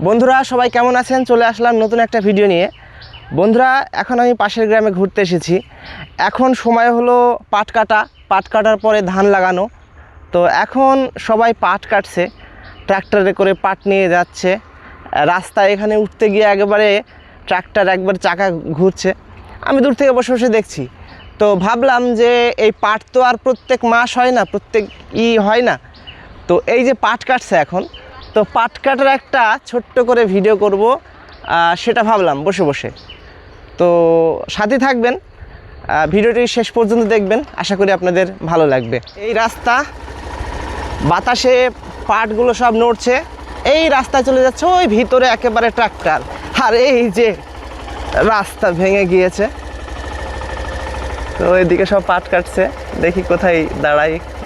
বন্ধুরা সবাই কেমন আছেন? চলে আসলাম নতুন একটা ভিডিও নিয়ে। বন্ধুরা এখন আমি পাশের গ্রামে ঘুরতে এসেছি। এখন সময় হলো পাট কাটার পরে ধান লাগানো। তো এখন সবাই পাট কাটছে, ট্র্যাক্টরে করে পাট নিয়ে যাচ্ছে। রাস্তা এখানে উঠতে গিয়ে একেবারে ট্র্যাক্টর একবার চাকা ঘুরছে, আমি দূর থেকে বসে বসে দেখছি। তো ভাবলাম যে এই পাট তো আর প্রত্যেক মাস হয় না, প্রত্যেক হয় না। তো এই যে পাট কাটছে এখন, তো পাট কাটার একটা ছোট্ট করে ভিডিও করব, সেটা ভাবলাম বসে বসে। তো সাথে থাকবেন, ভিডিওটি শেষ পর্যন্ত দেখবেন, আশা করি আপনাদের ভালো লাগবে। এই রাস্তা, বাতাসে পাটগুলো সব নড়ছে, এই রাস্তায় চলে যাচ্ছে ওই ভিতরে একেবারে ট্রাক্টর। আর এই যে রাস্তা ভেঙে গিয়েছে, তো এদিকে সব পাট কাটছে। দেখি কোথায়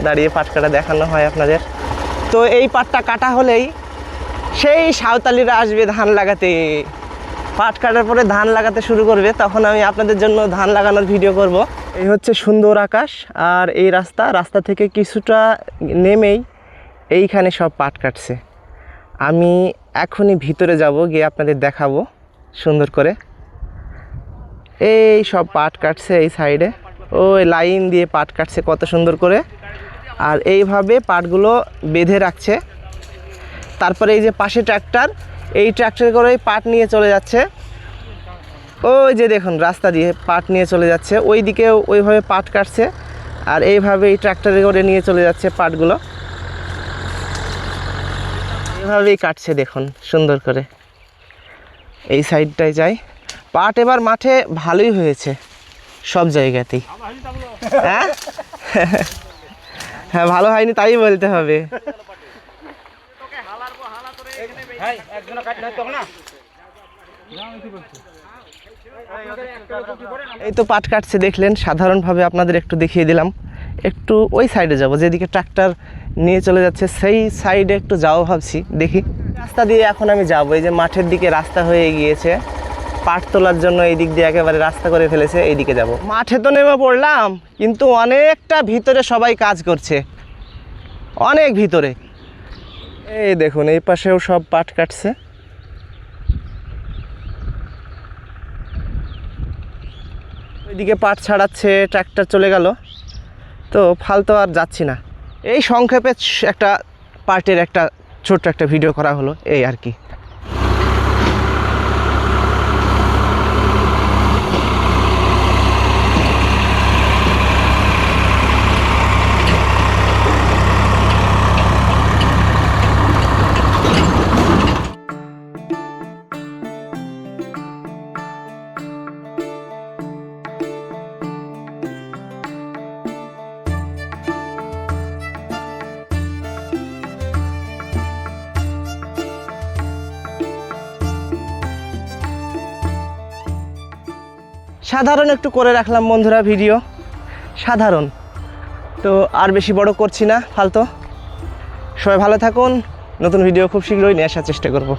দাঁড়িয়ে পাট কাটা দেখানো হয় আপনাদের। তো এই পাটটা কাটা হলেই সেই সাঁওতালিরা আসবে ধান লাগাতে। পাট কাটার পরে ধান লাগাতে শুরু করবে, তখন আমি আপনাদের জন্য ধান লাগানোর ভিডিও করব। এই হচ্ছে সুন্দর আকাশ, আর এই রাস্তা থেকে কিছুটা নেমেই এইখানে সব পাট কাটছে। আমি এখনই ভিতরে যাব, গিয়ে আপনাদের দেখাবো সুন্দর করে। এই সব পাট কাটছে এই সাইডে, ওই লাইন দিয়ে পাট কাটছে কত সুন্দর করে। আর এইভাবে পাটগুলো বেঁধে রাখছে। তারপরে এই যে পাশে ট্র্যাক্টর, এই ট্র্যাক্টরে করে পাট নিয়ে চলে যাচ্ছে। ওই যে দেখুন রাস্তা দিয়ে পাট নিয়ে চলে যাচ্ছে, ওই দিকেও ওইভাবে পাট কাটছে। আর এইভাবে এই ট্র্যাক্টরে করে নিয়ে চলে যাচ্ছে পাটগুলো, এইভাবেই কাটছে দেখুন সুন্দর করে। এই সাইডটায় যাই, পাট এবার মাঠে ভালোই হয়েছে সব জায়গাতেই। হ্যাঁ হ্যাঁ, ভালো হয়নি তাই বলতে হবে। এই তো পাট কাটছে দেখলেন, সাধারণভাবে আপনাদের একটু দেখিয়ে দিলাম। একটু ওই সাইডে যাব, যেদিকে ট্রাক্টর নিয়ে চলে যাচ্ছে সেই সাইডে একটু যাও ভাবছি, দেখি। রাস্তা দিয়ে এখন আমি যাব, এই যে মাঠের দিকে রাস্তা হয়ে গিয়েছে, পাট তোলার জন্য এই দিক দিয়ে একেবারে রাস্তা করে ফেলেছে, এই দিকে যাব। মাঠে তো নেমে পড়লাম, কিন্তু অনেকটা ভিতরে সবাই কাজ করছে, অনেক ভিতরে। এই দেখুন এই পাশেও সব পাট কাটছে। ওইদিকে পাট ছাড়াচ্ছে, ট্র্যাক্টর চলে গেল। তো ফালতু আর যাচ্ছি না, এই সংক্ষেপে একটা পার্টের একটা ছোট্ট একটা ভিডিও করা হলো, এই আর কি। সাধারণ একটু করে রাখলাম বন্ধুরা ভিডিও, সাধারণ। তো আর বেশি বড় করছি না ফালতু। সবাই ভালো থাকুন, নতুন ভিডিও খুব শীঘ্রই নিয়ে আসার চেষ্টা করব।